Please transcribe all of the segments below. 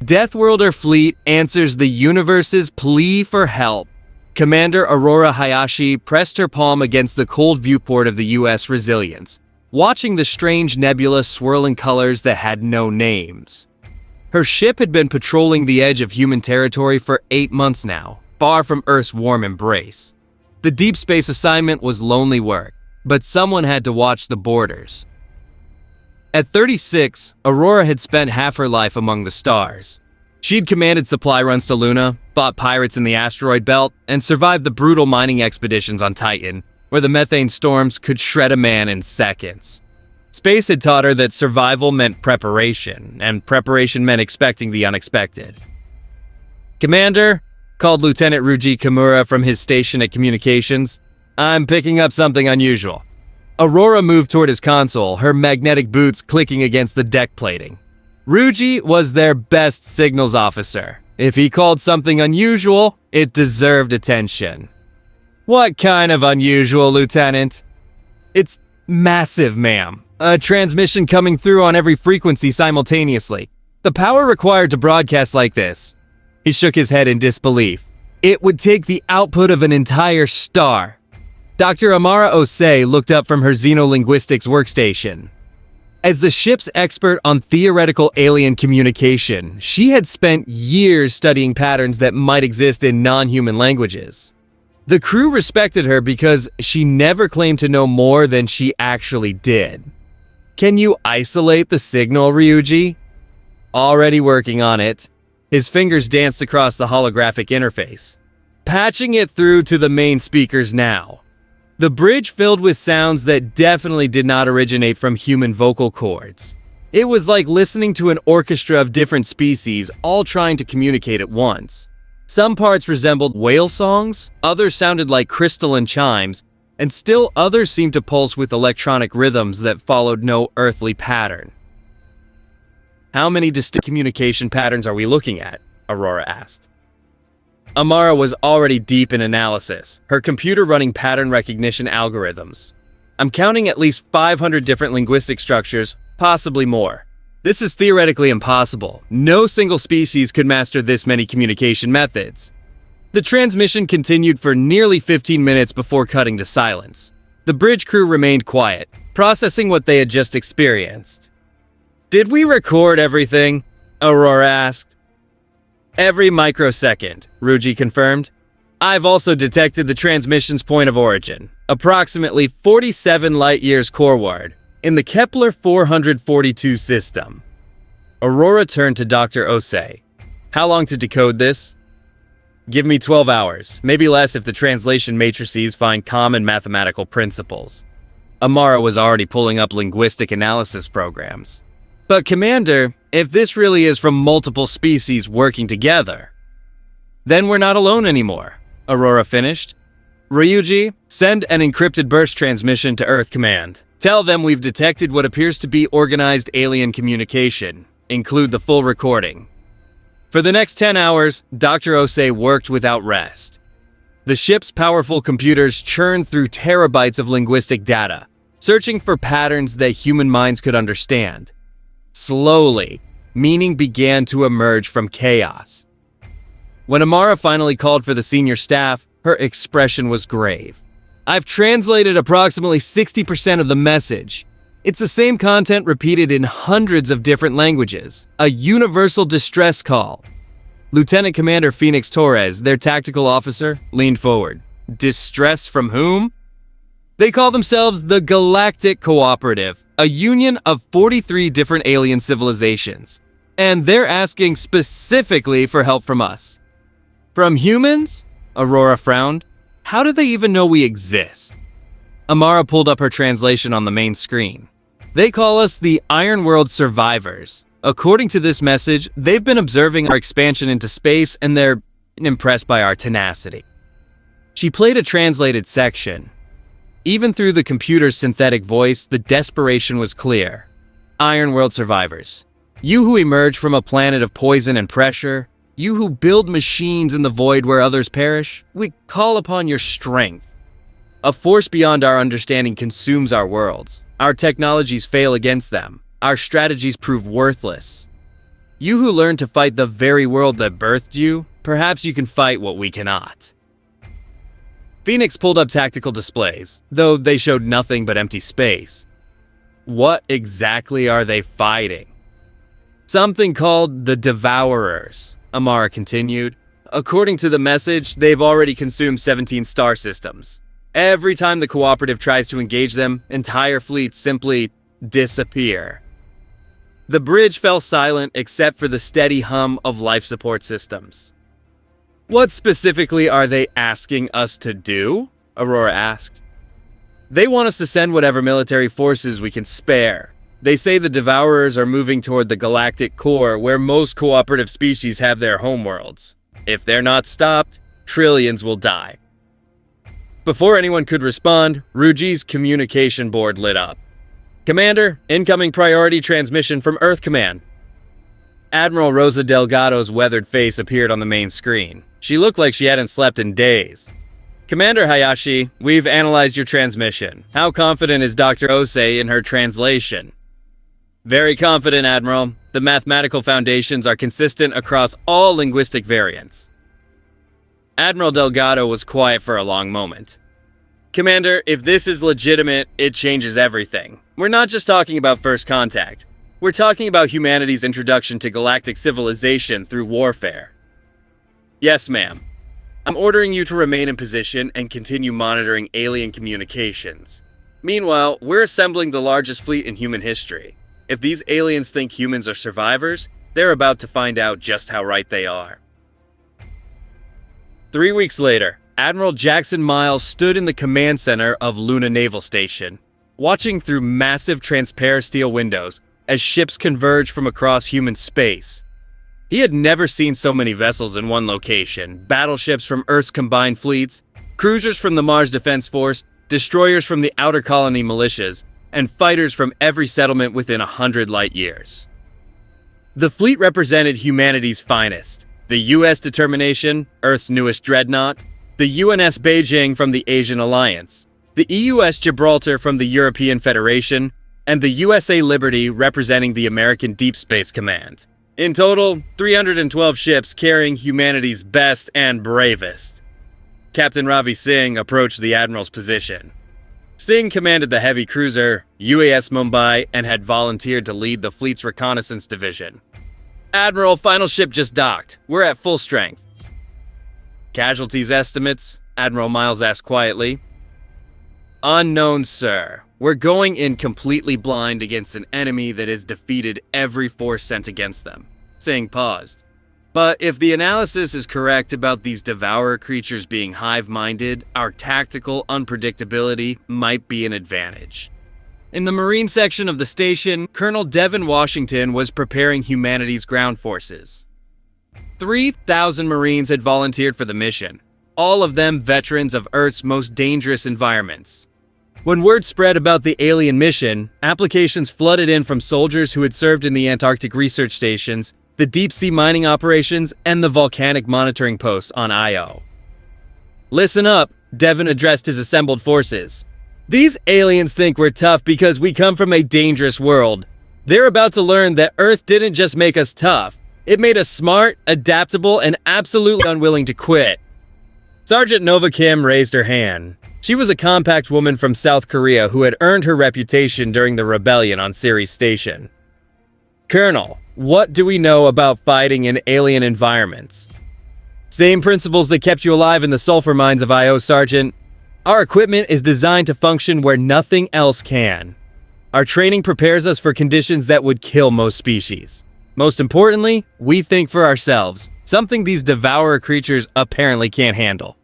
Deathworlder fleet answers the universe's plea for help. Commander Aurora Hayashi pressed her palm against the cold viewport of the U.S. Resilience, watching the strange nebula swirl in colors that had no names. Her ship had been patrolling the edge of human territory for 8 months now, far from Earth's warm embrace. The deep space assignment was lonely work, but someone had to watch the borders. At 36, Aurora had spent half her life among the stars. She'd commanded supply runs to Luna, fought pirates in the asteroid belt, and survived the brutal mining expeditions on Titan, where the methane storms could shred a man in seconds. Space had taught her that survival meant preparation, and preparation meant expecting the unexpected. "Commander," called Lieutenant Ryuji Kimura from his station at Communications, "I'm picking up something unusual." Aurora moved toward his console, her magnetic boots clicking against the deck plating. Ryuji was their best signals officer. If he called something unusual, it deserved attention. "What kind of unusual, Lieutenant?" "It's massive, ma'am. A transmission coming through on every frequency simultaneously. The power required to broadcast like this." He shook his head in disbelief. "It would take the output of an entire star." Dr. Amara Osei looked up from her xenolinguistics workstation. As the ship's expert on theoretical alien communication, she had spent years studying patterns that might exist in non-human languages. The crew respected her because she never claimed to know more than she actually did. "Can you isolate the signal, Ryuji?" "Already working on it." His fingers danced across the holographic interface. "Patching it through to the main speakers now." The bridge filled with sounds that definitely did not originate from human vocal cords. It was like listening to an orchestra of different species all trying to communicate at once. Some parts resembled whale songs, others sounded like crystalline chimes, and still others seemed to pulse with electronic rhythms that followed no earthly pattern. "How many distinct communication patterns are we looking at?" Aurora asked. Amara was already deep in analysis, her computer running pattern recognition algorithms. "I'm counting at least 500 different linguistic structures, possibly more. This is theoretically impossible. No single species could master this many communication methods." The transmission continued for nearly 15 minutes before cutting to silence. The bridge crew remained quiet, processing what they had just experienced. "Did we record everything?" Aurora asked. "Every microsecond," Ryuji confirmed. "I've also detected the transmission's point of origin, approximately 47 light-years coreward, in the Kepler 442 system." Aurora turned to Dr. Osei. "How long to decode this?" "Give me 12 hours, maybe less if the translation matrices find common mathematical principles." Amara was already pulling up linguistic analysis programs. "But Commander, if this really is from multiple species working together, then we're not alone anymore," Aurora finished. "Ryuji, send an encrypted burst transmission to Earth Command. Tell them we've detected what appears to be organized alien communication. Include the full recording." For the next 10 hours, Dr. Osei worked without rest. The ship's powerful computers churned through terabytes of linguistic data, searching for patterns that human minds could understand. Slowly, meaning began to emerge from chaos. When Amara finally called for the senior staff, her expression was grave. "I've translated approximately 60% of the message. It's the same content repeated in hundreds of different languages. A universal distress call." Lieutenant Commander Phoenix Torres, their tactical officer, leaned forward. "Distress from whom?" "They call themselves the Galactic Cooperative, a union of 43 different alien civilizations. And they're asking specifically for help from us." "From humans?" Aurora frowned. "How do they even know we exist?" Amara pulled up her translation on the main screen. "They call us the Iron World Survivors. According to this message, they've been observing our expansion into space and they're impressed by our tenacity." She played a translated section. Even through the computer's synthetic voice, the desperation was clear. "Iron World Survivors. You who emerge from a planet of poison and pressure, you who build machines in the void where others perish, we call upon your strength. A force beyond our understanding consumes our worlds. Our technologies fail against them. Our strategies prove worthless. You who learned to fight the very world that birthed you, perhaps you can fight what we cannot. Phoenix pulled up tactical displays, though they showed nothing but empty space. What exactly are they fighting? Something called the Devourers, Amara continued. According to the message, they've already consumed 17 star systems. Every time the cooperative tries to engage them, entire fleets simply disappear. The bridge fell silent except for the steady hum of life support systems. What specifically are they asking us to do? Aurora asked. They want us to send whatever military forces we can spare. They say the Devourers are moving toward the Galactic core where most cooperative species have their homeworlds. If they're not stopped, trillions will die. Before anyone could respond, Ruji's communication board lit up. Commander, incoming priority transmission from Earth Command. Admiral Rosa Delgado's weathered face appeared on the main screen. She looked like she hadn't slept in days. Commander Hayashi, we've analyzed your transmission. How confident is Dr. Osei in her translation? Very confident, Admiral. The mathematical foundations are consistent across all linguistic variants. Admiral Delgado was quiet for a long moment. Commander, if this is legitimate, it changes everything. We're not just talking about first contact. We're talking about humanity's introduction to galactic civilization through warfare. Yes, ma'am. I'm ordering you to remain in position and continue monitoring alien communications. Meanwhile, we're assembling the largest fleet in human history. If these aliens think humans are survivors, they're about to find out just how right they are. 3 weeks later, Admiral Jackson Miles stood in the command center of Luna Naval Station, watching through massive transparent steel windows as ships converged from across human space. He had never seen so many vessels in one location: battleships from Earth's combined fleets, cruisers from the Mars Defense Force, destroyers from the Outer Colony militias, and fighters from every settlement within 100 light years. The fleet represented humanity's finest: the U.S. Determination, Earth's newest dreadnought, the UNS Beijing from the Asian Alliance, the EUS Gibraltar from the European Federation, and the USA Liberty representing the American Deep Space Command. In total, 312 ships carrying humanity's best and bravest. Captain Ravi Singh approached the Admiral's position. Singh commanded the heavy cruiser, UAS Mumbai, and had volunteered to lead the fleet's reconnaissance division. Admiral, final ship just docked. We're at full strength. Casualties estimates? Admiral Miles asked quietly. Unknown, sir. We're going in completely blind against an enemy that has defeated every force sent against them. Singh paused. But if the analysis is correct about these devourer creatures being hive-minded, our tactical unpredictability might be an advantage. In the Marine section of the station, Colonel Devin Washington was preparing humanity's ground forces. 3,000 Marines had volunteered for the mission, all of them veterans of Earth's most dangerous environments. When word spread about the alien mission, applications flooded in from soldiers who had served in the Antarctic research stations, the deep-sea mining operations, and the volcanic monitoring posts on Io. Listen up, Devin addressed his assembled forces. These aliens think we're tough because we come from a dangerous world. They're about to learn that Earth didn't just make us tough. It made us smart, adaptable, and absolutely unwilling to quit. Sergeant Nova Kim raised her hand. She was a compact woman from South Korea who had earned her reputation during the rebellion on Ceres Station. Colonel, what do we know about fighting in alien environments? Same principles that kept you alive in the sulfur mines of Io, Sergeant. Our equipment is designed to function where nothing else can. Our training prepares us for conditions that would kill most species. Most importantly, we think for ourselves, something these devourer creatures apparently can't handle.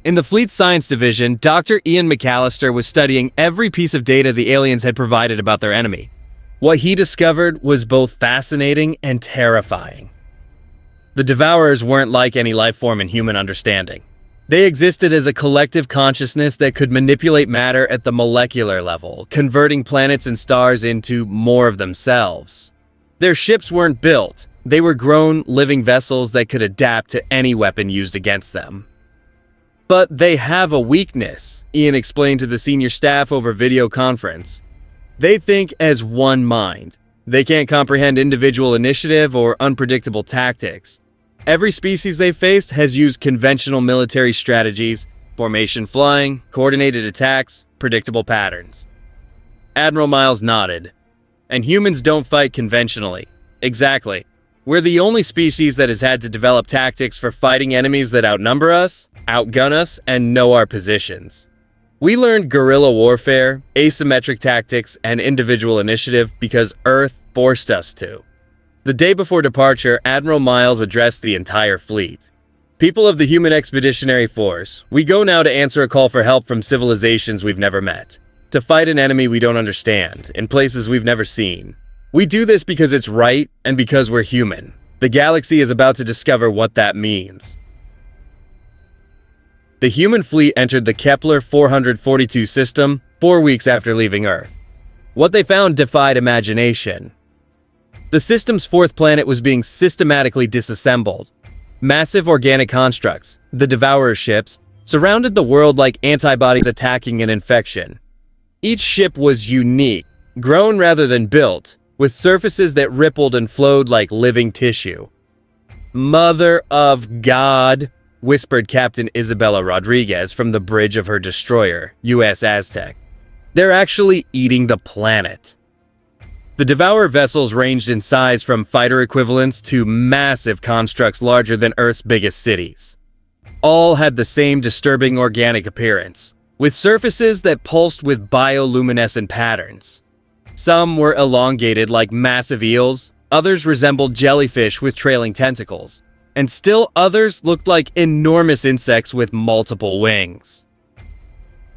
In the Fleet Science Division, Dr. Ian McAllister was studying every piece of data the aliens had provided about their enemy. What he discovered was both fascinating and terrifying. The Devourers weren't like any life form in human understanding. They existed as a collective consciousness that could manipulate matter at the molecular level, converting planets and stars into more of themselves. Their ships weren't built. They were grown, living vessels that could adapt to any weapon used against them. But they have a weakness, Ian explained to the senior staff over video conference. They think as one mind. They can't comprehend individual initiative or unpredictable tactics. Every species they've faced has used conventional military strategies, formation flying, coordinated attacks, predictable patterns. Admiral Miles nodded. And humans don't fight conventionally. Exactly. We're the only species that has had to develop tactics for fighting enemies that outnumber us, outgun us, and know our positions. We learned guerrilla warfare, asymmetric tactics, and individual initiative because Earth forced us to. The day before departure, Admiral Miles addressed the entire fleet. People of the Human Expeditionary Force, we go now to answer a call for help from civilizations we've never met, to fight an enemy we don't understand, in places we've never seen. We do this because it's right and because we're human. The galaxy is about to discover what that means. The human fleet entered the Kepler 442 system 4 weeks after leaving Earth. What they found defied imagination. The system's fourth planet was being systematically disassembled. Massive organic constructs, the Devourer ships, surrounded the world like antibodies attacking an infection. Each ship was unique, grown rather than built, with surfaces that rippled and flowed like living tissue. "Mother of God," whispered Captain Isabella Rodriguez from the bridge of her destroyer, U.S. Aztec. "They're actually eating the planet." The Devourer vessels ranged in size from fighter equivalents to massive constructs larger than Earth's biggest cities. All had the same disturbing organic appearance, with surfaces that pulsed with bioluminescent patterns. Some were elongated like massive eels, others resembled jellyfish with trailing tentacles, and still others looked like enormous insects with multiple wings.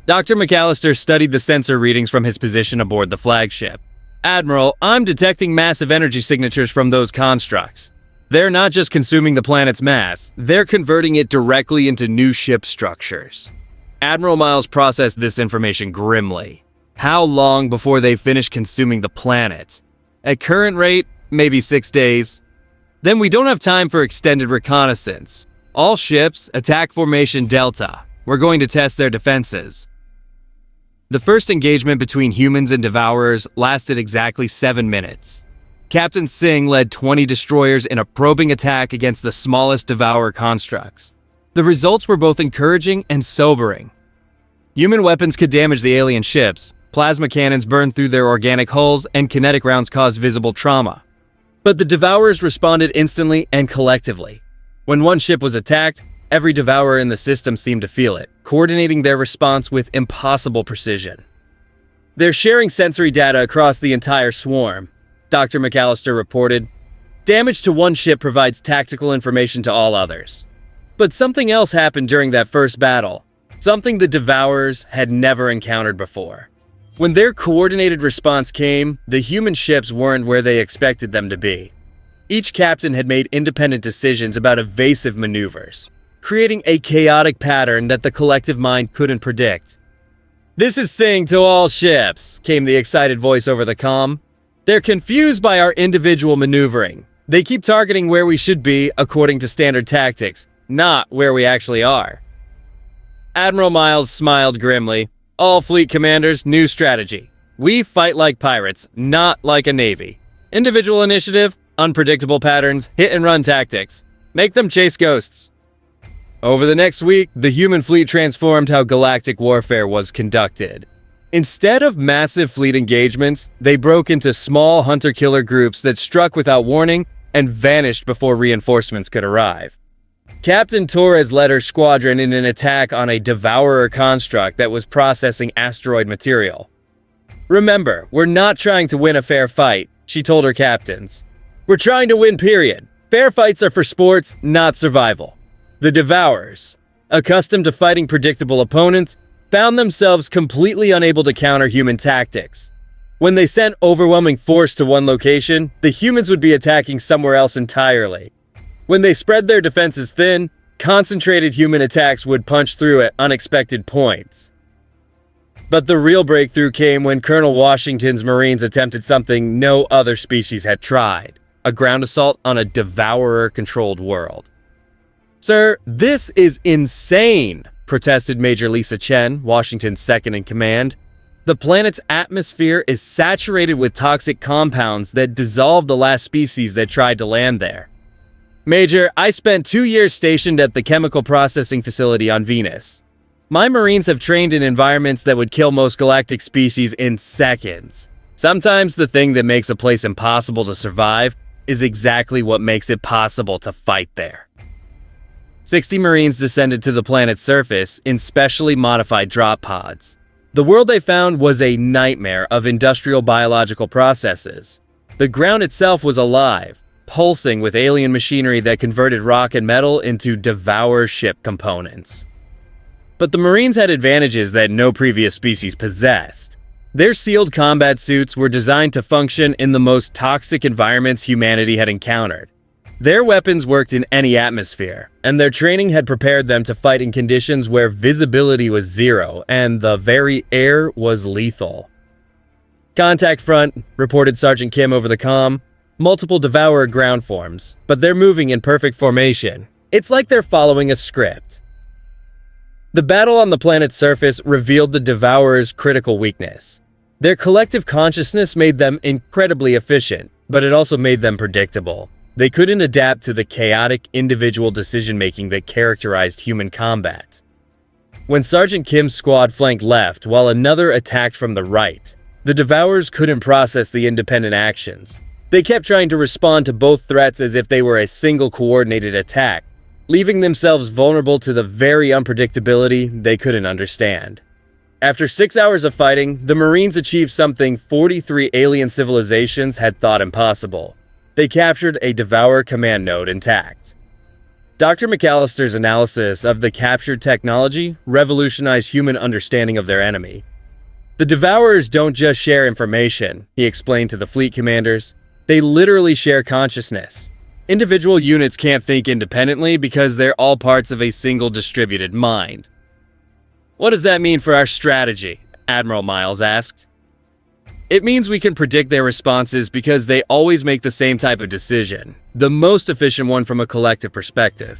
Dr. McAllister studied the sensor readings from his position aboard the flagship. "Admiral, I'm detecting massive energy signatures from those constructs. They're not just consuming the planet's mass, they're converting it directly into new ship structures." Admiral Miles processed this information grimly. How long before they finish consuming the planet? At current rate, maybe 6 days. Then we don't have time for extended reconnaissance. All ships, attack formation Delta. We're going to test their defenses. The first engagement between humans and Devourers lasted exactly 7 minutes. Captain Singh led 20 destroyers in a probing attack against the smallest Devourer constructs. The results were both encouraging and sobering. Human weapons could damage the alien ships, plasma cannons burned through their organic hulls, and kinetic rounds caused visible trauma. But the Devourers responded instantly and collectively. When one ship was attacked, every Devourer in the system seemed to feel it, coordinating their response with impossible precision. "They're sharing sensory data across the entire swarm," Dr. McAllister reported. "Damage to one ship provides tactical information to all others." But something else happened during that first battle, something the Devourers had never encountered before. When their coordinated response came, the human ships weren't where they expected them to be. Each captain had made independent decisions about evasive maneuvers, creating a chaotic pattern that the collective mind couldn't predict. "This is Singh to all ships," came the excited voice over the comm. "They're confused by our individual maneuvering. They keep targeting where we should be according to standard tactics, not where we actually are." Admiral Miles smiled grimly. "All fleet commanders, new strategy. We fight like pirates, not like a navy. Individual initiative, unpredictable patterns, hit-and-run tactics. Make them chase ghosts." Over the next week, the human fleet transformed how galactic warfare was conducted. Instead of massive fleet engagements, they broke into small hunter-killer groups that struck without warning and vanished before reinforcements could arrive. Captain Torres led her squadron in an attack on a Devourer construct that was processing asteroid material. "Remember, we're not trying to win a fair fight," she told her captains. "We're trying to win, period. Fair fights are for sports, not survival." The Devourers, accustomed to fighting predictable opponents, found themselves completely unable to counter human tactics. When they sent overwhelming force to one location, the humans would be attacking somewhere else entirely. When they spread their defenses thin, concentrated human attacks would punch through at unexpected points. But the real breakthrough came when Colonel Washington's Marines attempted something no other species had tried: a ground assault on a Devourer-controlled world. "Sir, this is insane," protested Major Lisa Chen, Washington's second-in-command. The planet's atmosphere is saturated with toxic compounds that dissolve the last species that tried to land there. Major, I spent 2 years stationed at the chemical processing facility on Venus. My Marines have trained in environments that would kill most galactic species in seconds. Sometimes the thing that makes a place impossible to survive is exactly what makes it possible to fight there. 60 Marines descended to the planet's surface in specially modified drop pods. The world they found was a nightmare of industrial biological processes. The ground itself was alive, pulsing with alien machinery that converted rock and metal into Devour ship components. But the Marines had advantages that no previous species possessed. Their sealed combat suits were designed to function in the most toxic environments humanity had encountered. Their weapons worked in any atmosphere, and their training had prepared them to fight in conditions where visibility was zero and the very air was lethal. "Contact front," reported Sergeant Kim over the comm. "Multiple Devourer ground forms, but they're moving in perfect formation. It's like they're following a script." The battle on the planet's surface revealed the Devourer's critical weakness. Their collective consciousness made them incredibly efficient, but it also made them predictable. They couldn't adapt to the chaotic individual decision-making that characterized human combat. When Sergeant Kim's squad flanked left while another attacked from the right, the Devourers couldn't process the independent actions. They kept trying to respond to both threats as if they were a single coordinated attack, leaving themselves vulnerable to the very unpredictability they couldn't understand. After 6 hours of fighting, the Marines achieved something 43 alien civilizations had thought impossible. They captured a Devourer command node intact. Dr. McAllister's analysis of the captured technology revolutionized human understanding of their enemy. "The Devourers don't just share information," he explained to the fleet commanders. "They literally share consciousness. Individual units can't think independently because they're all parts of a single distributed mind." "What does that mean for our strategy?" Admiral Miles asked. "It means we can predict their responses because they always make the same type of decision, the most efficient one from a collective perspective.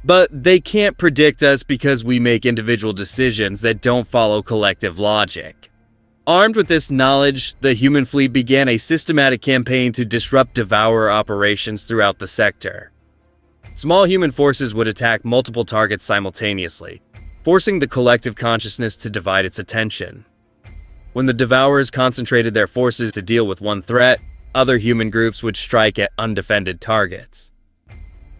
But they can't predict us because we make individual decisions that don't follow collective logic." Armed with this knowledge, the human fleet began a systematic campaign to disrupt Devourer operations throughout the sector. Small human forces would attack multiple targets simultaneously, forcing the collective consciousness to divide its attention. When the Devourers concentrated their forces to deal with one threat, other human groups would strike at undefended targets.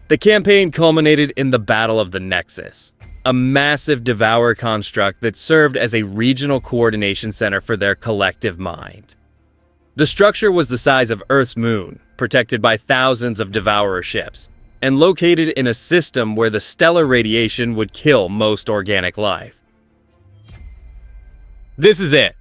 The campaign culminated in the Battle of the Nexus, a massive Devourer construct that served as a regional coordination center for their collective mind. The structure was the size of Earth's moon, protected by thousands of Devourer ships, and located in a system where the stellar radiation would kill most organic life. "This is it,"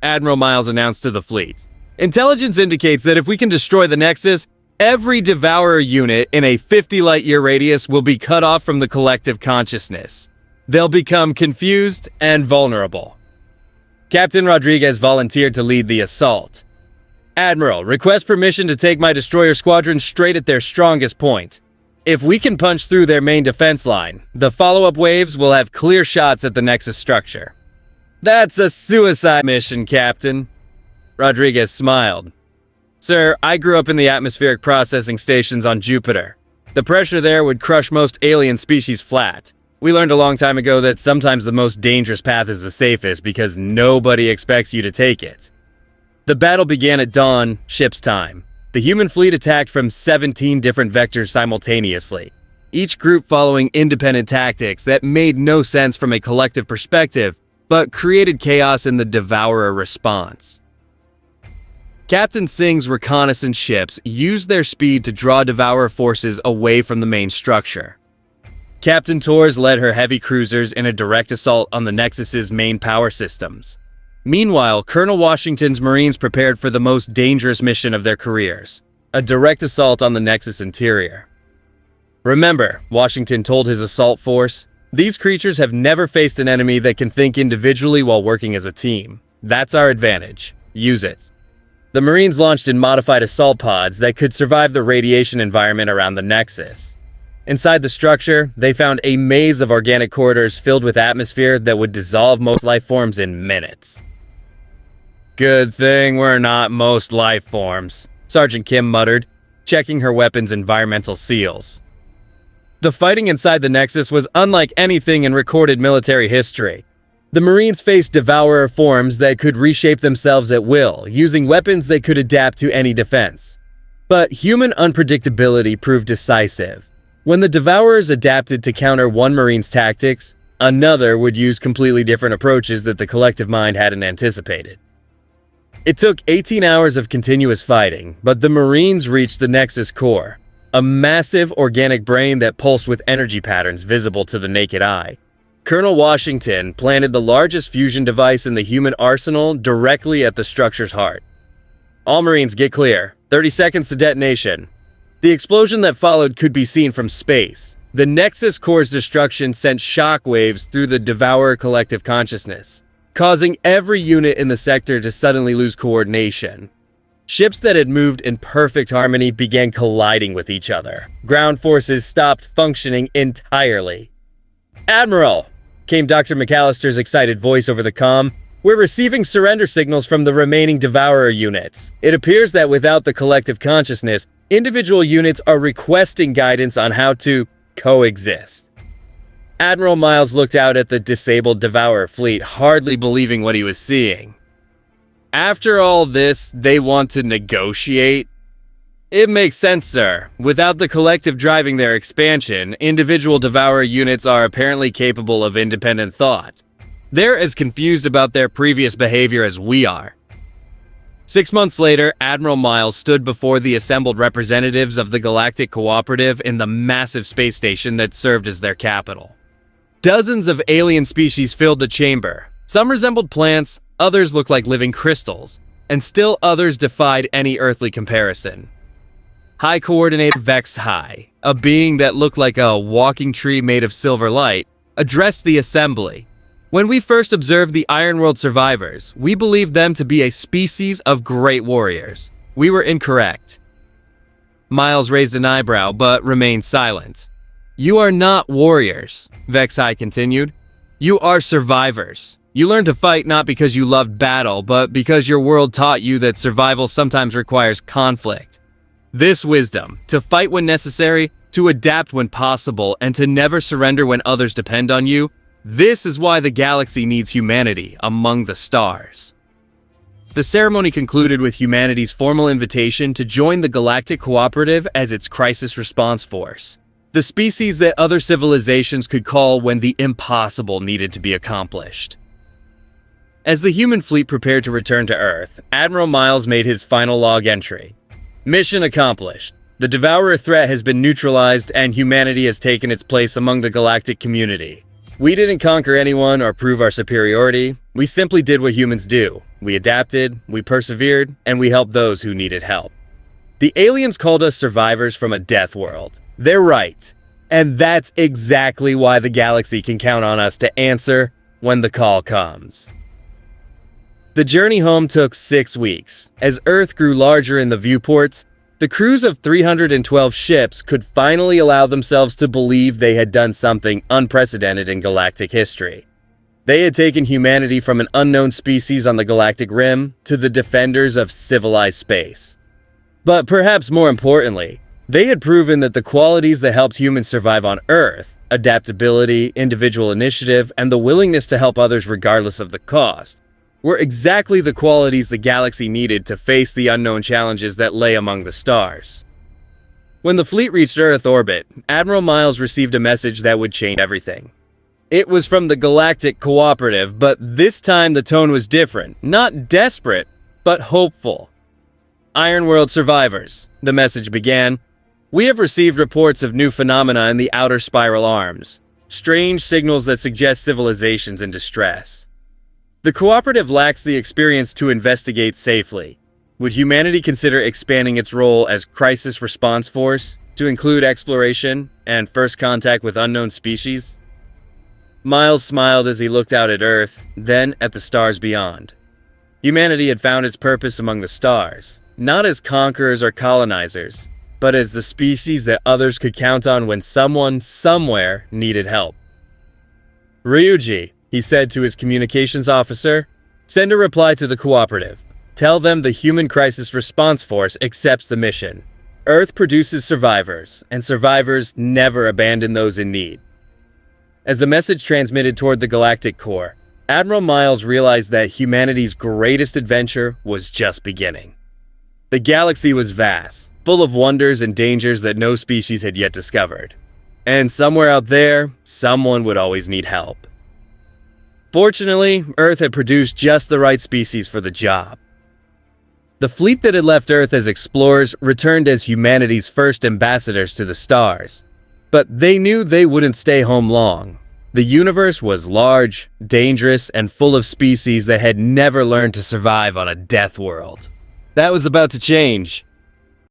Admiral Miles announced to the fleet. "Intelligence indicates that if we can destroy the Nexus, every Devourer unit in a 50 light-year radius will be cut off from the collective consciousness. They'll become confused and vulnerable." Captain Rodriguez volunteered to lead the assault. "Admiral, request permission to take my destroyer squadron straight at their strongest point. If we can punch through their main defense line, the follow-up waves will have clear shots at the Nexus structure." "That's a suicide mission, Captain." Rodriguez smiled. "Sir, I grew up in the atmospheric processing stations on Jupiter. The pressure there would crush most alien species flat. We learned a long time ago that sometimes the most dangerous path is the safest because nobody expects you to take it." The battle began at dawn, ship's time. The human fleet attacked from 17 different vectors simultaneously, each group following independent tactics that made no sense from a collective perspective, but created chaos in the Devourer response. Captain Singh's reconnaissance ships used their speed to draw Devourer forces away from the main structure. Captain Torres led her heavy cruisers in a direct assault on the Nexus's main power systems. Meanwhile, Colonel Washington's Marines prepared for the most dangerous mission of their careers, a direct assault on the Nexus interior. "Remember," Washington told his assault force, "these creatures have never faced an enemy that can think individually while working as a team. That's our advantage. Use it." The Marines launched in modified assault pods that could survive the radiation environment around the Nexus. Inside the structure, they found a maze of organic corridors filled with atmosphere that would dissolve most life forms in minutes. Good thing we're not most life forms, Sergeant Kim muttered, checking her weapon's environmental seals. The fighting inside the Nexus was unlike anything in recorded military history. The Marines faced devourer forms that could reshape themselves at will, using weapons that could adapt to any defense. But human unpredictability proved decisive. When the devourers adapted to counter one Marine's tactics, another would use completely different approaches that the collective mind hadn't anticipated. It took 18 hours of continuous fighting, but the Marines reached the Nexus core, a massive organic brain that pulsed with energy patterns visible to the naked eye. Colonel Washington planted the largest fusion device in the human arsenal directly at the structure's heart. All Marines, get clear. 30 seconds to detonation. The explosion that followed could be seen from space. The Nexus core's destruction sent shockwaves through the Devourer collective consciousness, causing every unit in the sector to suddenly lose coordination. Ships that had moved in perfect harmony began colliding with each other. Ground forces stopped functioning entirely. "Admiral!" came Dr. McAllister's excited voice over the comm. "We're receiving surrender signals from the remaining Devourer units. It appears that without the collective consciousness, individual units are requesting guidance on how to coexist." Admiral Miles looked out at the disabled Devourer fleet, hardly believing what he was seeing. After all this, they want to negotiate? It makes sense, sir. Without the collective driving their expansion, individual Devourer units are apparently capable of independent thought. They're as confused about their previous behavior as we are. 6 months later, Admiral Miles stood before the assembled representatives of the Galactic Cooperative in the massive space station that served as their capital. Dozens of alien species filled the chamber. Some resembled plants, others looked like living crystals, and still others defied any earthly comparison. High Coordinator Vex High, a being that looked like a walking tree made of silver light, addressed the assembly. "When we first observed the Ironworld survivors, we believed them to be a species of great warriors. We were incorrect." Miles raised an eyebrow, but remained silent. "You are not warriors," Vex High continued. "You are survivors. You learned to fight not because you loved battle, but because your world taught you that survival sometimes requires conflict. This wisdom, to fight when necessary, to adapt when possible, and to never surrender when others depend on you, this is why the galaxy needs humanity among the stars." The ceremony concluded with humanity's formal invitation to join the Galactic Cooperative as its crisis response force, the species that other civilizations could call when the impossible needed to be accomplished. As the human fleet prepared to return to Earth, Admiral Miles made his final log entry. "Mission accomplished. The Devourer threat has been neutralized and humanity has taken its place among the galactic community. We didn't conquer anyone or prove our superiority. We simply did what humans do. We adapted, we persevered, and we helped those who needed help. The aliens called us survivors from a death world. They're right. And that's exactly why the galaxy can count on us to answer when the call comes." The journey home took 6 weeks. As Earth grew larger in the viewports, the crews of 312 ships could finally allow themselves to believe they had done something unprecedented in galactic history. They had taken humanity from an unknown species on the galactic rim to the defenders of civilized space. But perhaps more importantly, they had proven that the qualities that helped humans survive on Earth, adaptability, individual initiative, and the willingness to help others regardless of the cost, were exactly the qualities the galaxy needed to face the unknown challenges that lay among the stars. When the fleet reached Earth orbit, Admiral Miles received a message that would change everything. It was from the Galactic Cooperative, but this time the tone was different, not desperate, but hopeful. "Ironworld survivors," the message began, "we have received reports of new phenomena in the outer spiral arms, strange signals that suggest civilizations in distress. The Cooperative lacks the experience to investigate safely. Would humanity consider expanding its role as crisis response force to include exploration and first contact with unknown species?" Miles smiled as he looked out at Earth, then at the stars beyond. Humanity had found its purpose among the stars, not as conquerors or colonizers, but as the species that others could count on when someone, somewhere, needed help. "Ryuji," he said to his communications officer, Send a reply to the cooperative. Tell them the Human Crisis Response Force accepts the mission. Earth produces survivors, and survivors never abandon those in need. As the message transmitted toward the Galactic core, Admiral Miles realized that humanity's greatest adventure was just beginning. The galaxy was vast, full of wonders and dangers that no species had yet discovered. And somewhere out there, someone would always need help. Fortunately, Earth had produced just the right species for the job. The fleet that had left Earth as explorers returned as humanity's first ambassadors to the stars. But they knew they wouldn't stay home long. The universe was large, dangerous, and full of species that had never learned to survive on a death world. That was about to change.